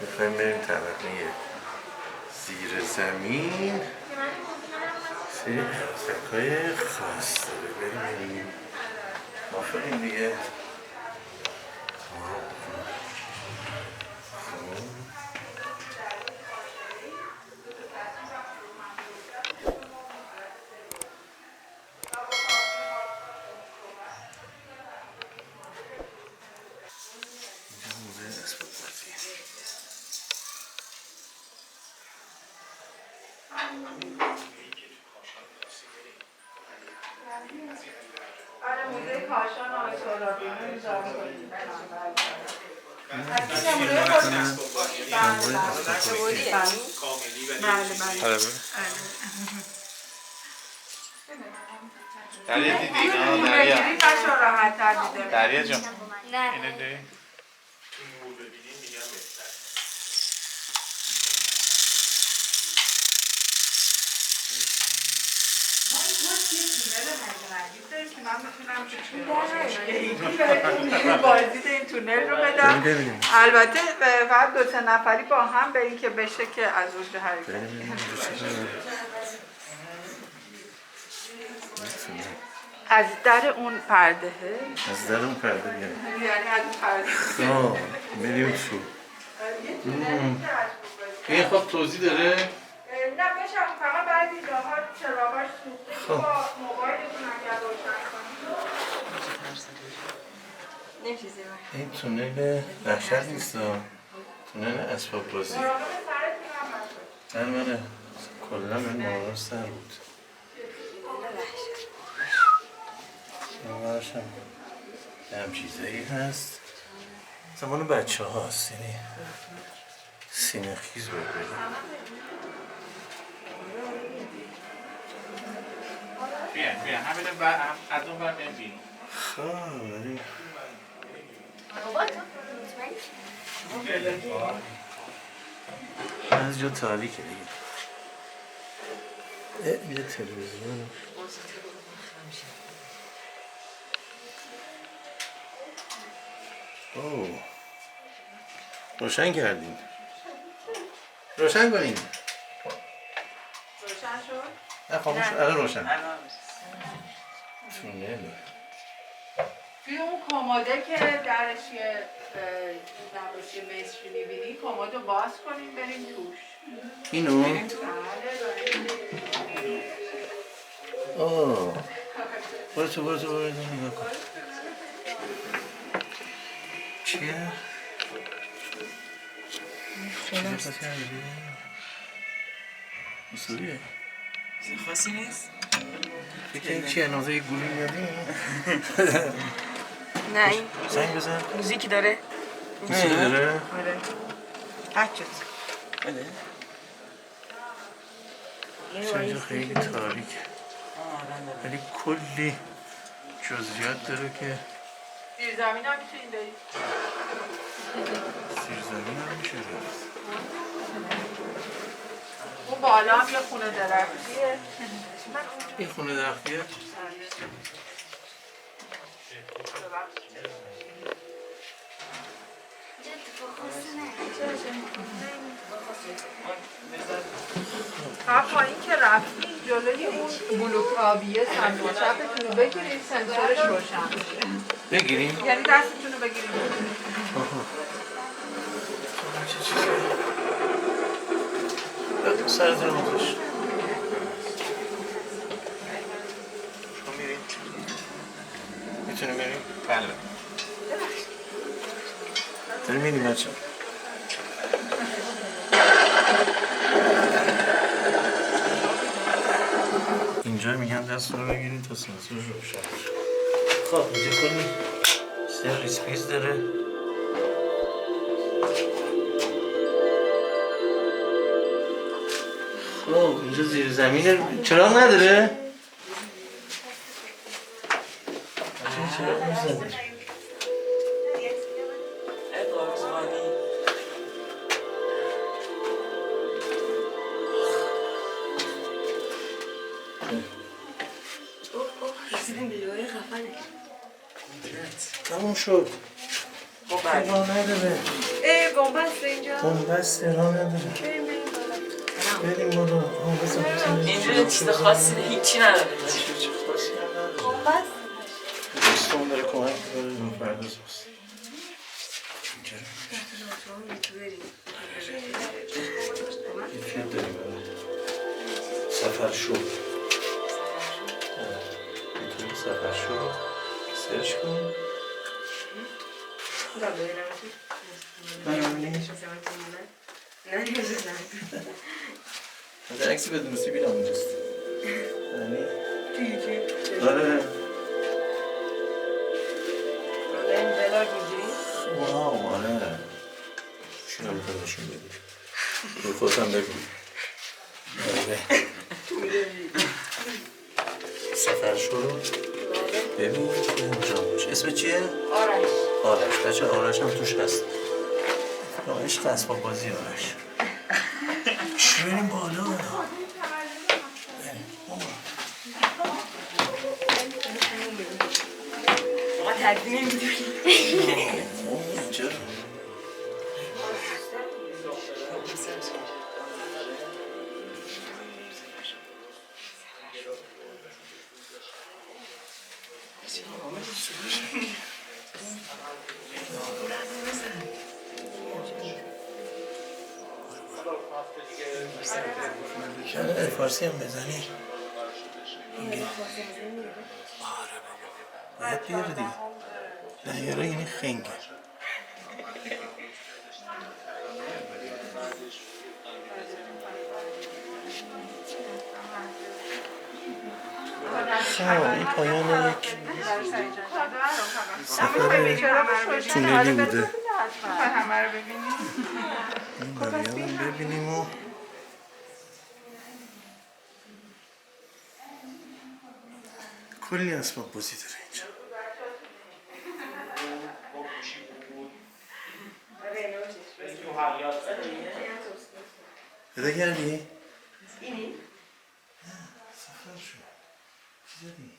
میخوایم بریم طبقه زیر زمین. سری عروسک‌های خاص داره، بریم ببینیم. آفرین دیگه. آره موزه کاشان آقای سهرابی نمیذارم کنیم دریا دیدی؟ دریا جان اینو دیدی؟ بازدید این تونل رو بدم. البته فقط 2-3 نفری با هم به این که بشه که از اونجا حرکت از در اون پرده. از در اون پرده بیان، یعنی از اون پرده بریم تو. این خب توضیح داره؟ نه بشم فقط بعد اینجاها چراغاش سوخته که با موبایلتون اگر روشن کنید. این تونل وحشت نیست، تونل اسباب بازی. من کلا به مراقب سر بود. این هم چیزایی هست زمان بچه هاست، یعنی سینه خیز باید بریم. بیان همین از اون بر بیان بیرون. خب بریم. از جا تاریکه دیگه. یه تلویزیون اوه روشن کردین، روشن کنین. روشن شد؟ نه خاموش، الان روشن. تونل توی اون کموده که درش یه نقاشی مصری می‌بینی، کمد رو باز کنیم بریم توش. اینو؟ اوه برو تو نگاه کن. چیه؟ چیزی پس کردی؟ اصولیه؟ چیز خاصی نیست؟ فکر این چیه؟ نازه یه گولی میادی؟ نه این زنگ بزن. موزیکی داره؟ موسیقی داره؟ آره پک شد بله اینجا خیلی تاریکه ولی کلی جزئیات داره که زیر زمین هم میتونید برید. زیر زمین هم میشه رفت. اون بالا هم یه خونه درختیه. این خونه درختیه؟ تا پایین که رفتیم جلوی اون بلوک آبیه سمت چپتون رو بگیرید سنسورش روشن بشه. بگیریم؟ یعنی دستتون رو بگیرید. چه چیزی؟ سرت رو مخش. شما میریم؟ میتونیم بریم؟ بله داریم میریم بچه. اینجا میگن دست رو بگیرید تا سنسور روشن بشه. خب اینجا کنی سرویس پیز داره. خب اینجا زیر زمینه. چراغ نداره؟ چراغ میزنه. تموم شد. خب نداره. بومبست اینجا بومبست راه نداره. بریم بالا. بریم بالا. اینجا چیز خاصی هیچی نداره. چی خاصی هم نداره. بومبست دوستان داره کمک می‌کنه رو پرداز بست. اینجا یه فیلم داریم سفر شو. میتونی سفر شو سرچ کن. از عکسی بدون سیبیل هم اونجاست. آره. واو آره. شونم میخواد نشون بدی. رو خودم بگو. آره. سفر شو. ببین اونجا باشه. اسم چیه؟ آرش. بچه آرش هم توش هست. عشق اسباب بازی آرش. چی بریم بالا؟ ما تدبیر نمیدونیم اینجا کنه فارسی هم بزنی آره بابا باید بیاره دیگه نیاره یعنی خنگه خب این پایان یک سفر تونلی بوده همه رو ببینیم این بقیه هم ببینیم و کلی اسباب بازی داره اینجا پیدا کردی؟ اینی؟ سفر شو چی زدی؟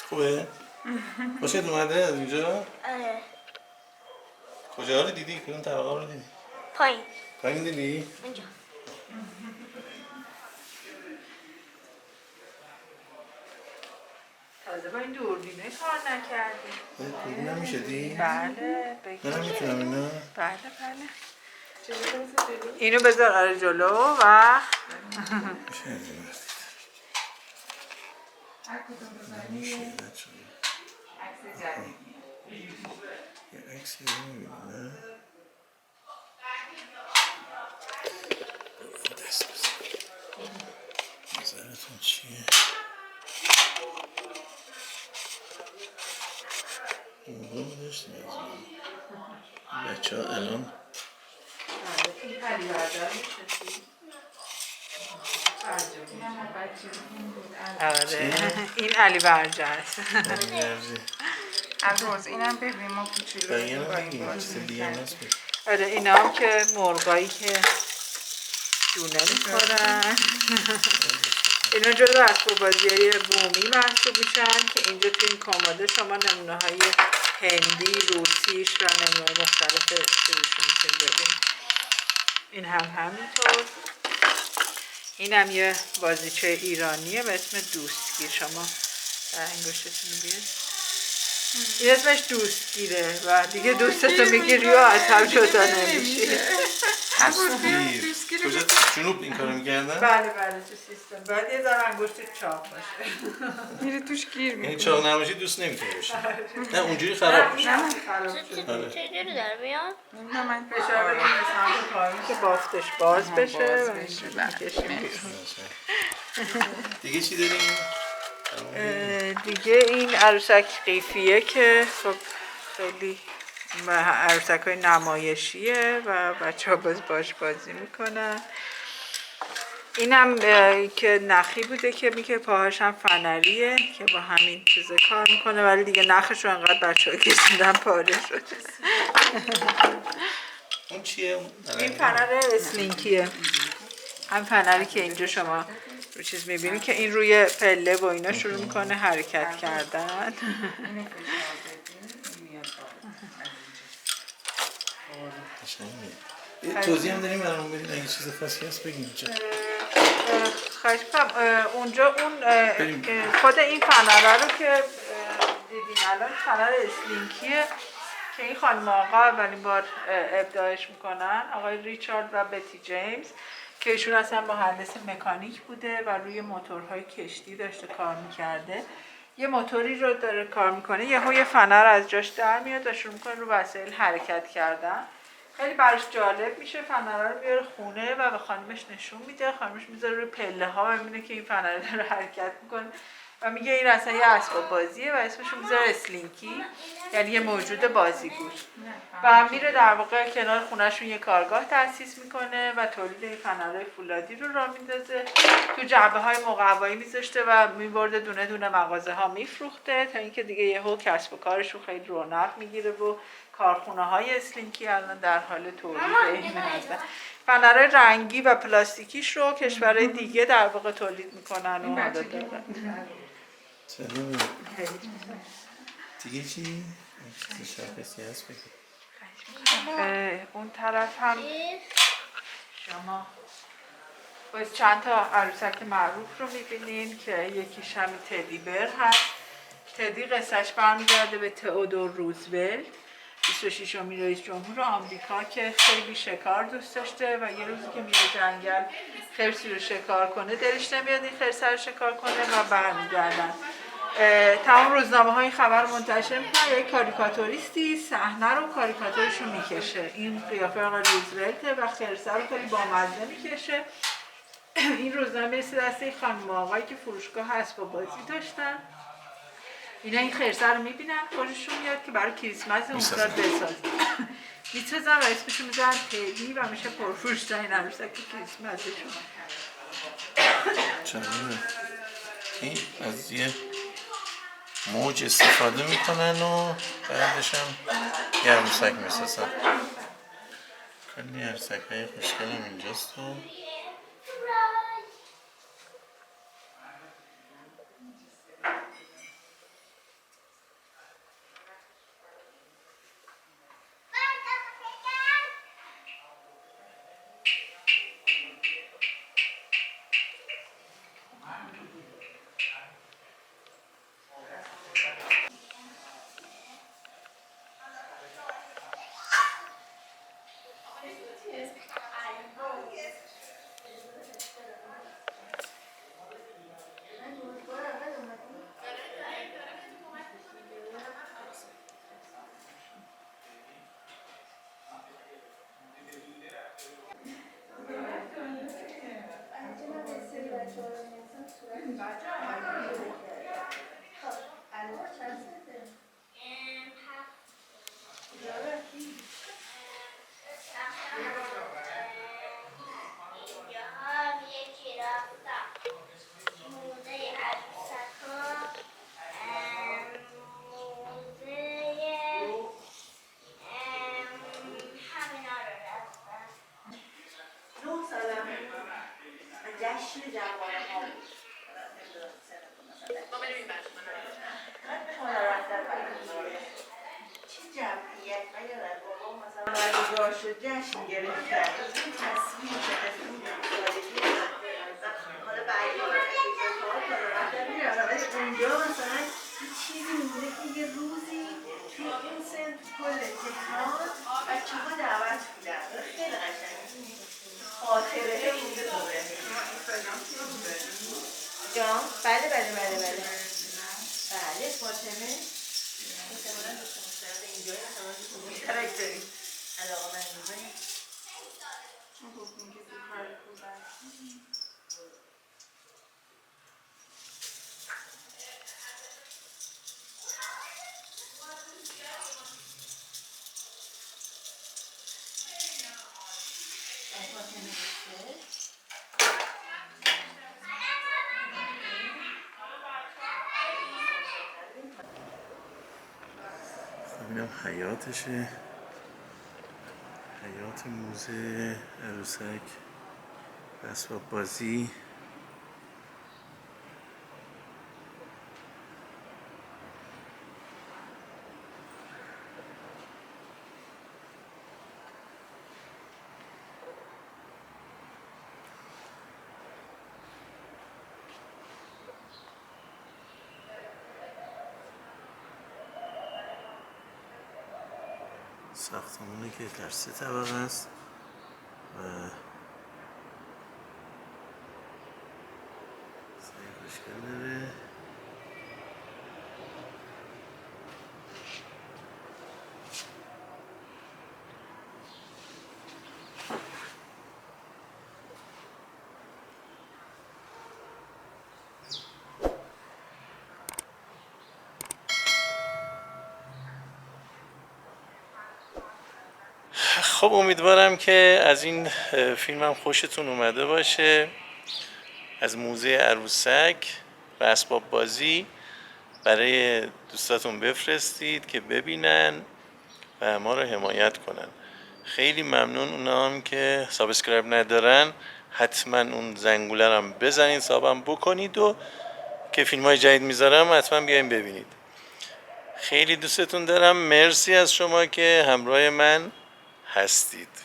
خوبه؟ خوشت اومده از اینجا؟ آره کجا رو دیدی؟ کدوم طبقه رو دیدی؟ پایین پایین دیدی؟ اینجا تازه با این دوربینه کار نکردیم دوربین هم میشه دی؟ بله منم میتونم اینا؟ بله اینو بذار آره جلو و میشه از این وقتی نمیشه بچه یه عکسی رو میبینیم نه؟ دست بزن نظرتون چیه؟ موقع ما داشتیم از این بچه ها الان این علی بردار آره این علی برجه است عبدالعز اینم ببین ما کوچولو بقیه هم بگیم چیز دیگه هم هست بگیم آره اینا هم که مرغایی که دونه میخورن اینا جزو اسباب بازی بومی محسوب میشن که اینجا تو این کاماده شما نمونه های هندی، روسیش و نمونه مختلف چیزشون میتونید ببینید این هم همینطور این هم یه بازیچه ایرانیه به اسم دوستگیر شما انگشتتون رو بیاد این اسمش دوستگیره و دیگه دوستتو میگیری و از هم جدا نمیشی. کجا جنوب این کارو میکردن؟ بله تو سیستم باید یه ذره انگشت چاق باشه. میره توش گیر یعنی چاق نباشی دوست نمیتونی باشی. نه اونجوری خراب میشه. چجوری داره بیاد؟ من فشار بدیم به سمت پایین که بافتش باز بشه و میکشیم. دیگه چی داریم؟ دیگه این عروسک قیفیه که خب خیلی عروسک های نمایشیه و بچه ها باش بازی میکنن. اینم که نخی بوده که میگه پاهاش هم فنریه که با همین چیزه کار میکنه ولی دیگه نخش رو انقدر بچه ها کشیدن پاره شده. اون چیه؟ این فنر اسلینکیه. هم فنری که اینجا شما رو چیز میبینی که این روی پله و اینا شروع میکنه حرکت کردن. یه توضیح هم داریم برامون بدین اگه چیز خاصی هست بگیم چه؟ خواهش می‌کنم اونجا اون خود این فنره رو که دیدین الان فنر اسلینکیه که این خانم آقا اولین بار ابداعش میکنن، آقای ریچارد و بتی جیمز که ایشون اصلا مهندس مکانیک بوده و روی موتورهای کشتی داشته کار میکرده. یه موتوری رو داره کار میکنه، یه فنر از جاش در میاد و شروع میکنه رو وسایل حرکت کردن. خیلی براش جالب میشه، فنره رو میاره خونه و به خانمش نشون میده، خانمش میذاره روی پله ها و میبینه که این فنره داره حرکت میکنه و میگه این اصلا یه اسباب بازیه و اسمش رو میذاره اسلینکی، یعنی یه موجود بازیگوش. و میره در واقع کنار خونهشون یه کارگاه تأسیس میکنه و تولید این فنرهای فولادی رو راه میندازه. تو جعبه های مقوایی میذاشته و میبرده دونه دونه مغازه ها میفروخته تا اینکه دیگه یهو کسب و کارشون خیلی رونق میگیره و کارخونه های اسلینکی الان در حال تولید این هستن. فنرهای رنگی و پلاستیکیش رو کشورهای دیگه در واقع تولید میکنن و حالا دارن. دیگه چی؟ چیز شاخصی هست بگیم. اون طرف هم شما باید چند تا عروسک معروف رو میبینین که یکیش همین تدی بر هست. تدی قصهش برمیگرده به تئودور روزولت 26مین رئیس جمهور آمریکا که خیلی شکار دوست داشته و یه روزی که میره جنگل خرسی رو شکار کنه دلش نمیاد این خرسه رو شکار کنه و برمیگردن. تمام روزنامه های خبر منتشر میکنن یک کاریکاتوریستی صحنه رو کاریکاتورش رو میکشه. این قیافه آقای روزولته و خرسه رو خیلی بامزه میکشه. این روزنامه میرسه دست یک خانم آقایی که فروشگاه اسباب بازی داشتن. اینا این خرسه رو میبینن خوششون میاد که برای کریسمس اون سال بسازن. میسازن و اسمشو میذارن تدی و میشه پرفروش‌ترین عروسک کریسمسشون. چرا این از یه موج استفاده میکنن و بعدش هم یه عروسک میسازن. کلی عروسک های خوشگل هم اینجاست و جشن گرفتن این تصویر حالا برگاه اونجا مثلا چیزی میمونه که یه روزی توی این سن کل تهران بچه ها دعوت بودن خیلی قشنگ خاطره مونده تو جان بله فاطمه احتمالاً دوست مستقیم اینجایی احتمالاً مشترک داریم علاقه من اینم حیاتشه، حیات موزه عروسک، اسباب بازی. ساختمونه که در 3 طبقه است و سعی خوشگل داره. خب امیدوارم که از این فیلمم خوشتون اومده باشه. از موزه عروسک و اسباب بازی برای دوستاتون بفرستید که ببینن و ما رو حمایت کنن. خیلی ممنون. اونا هم که سابسکرایب ندارن حتما اون زنگوله رو هم بزنید، سابم بکنید و که فیلم های جدید میذارم حتما بیاین ببینید. خیلی دوستتون دارم. مرسی از شما که همراه من هستید.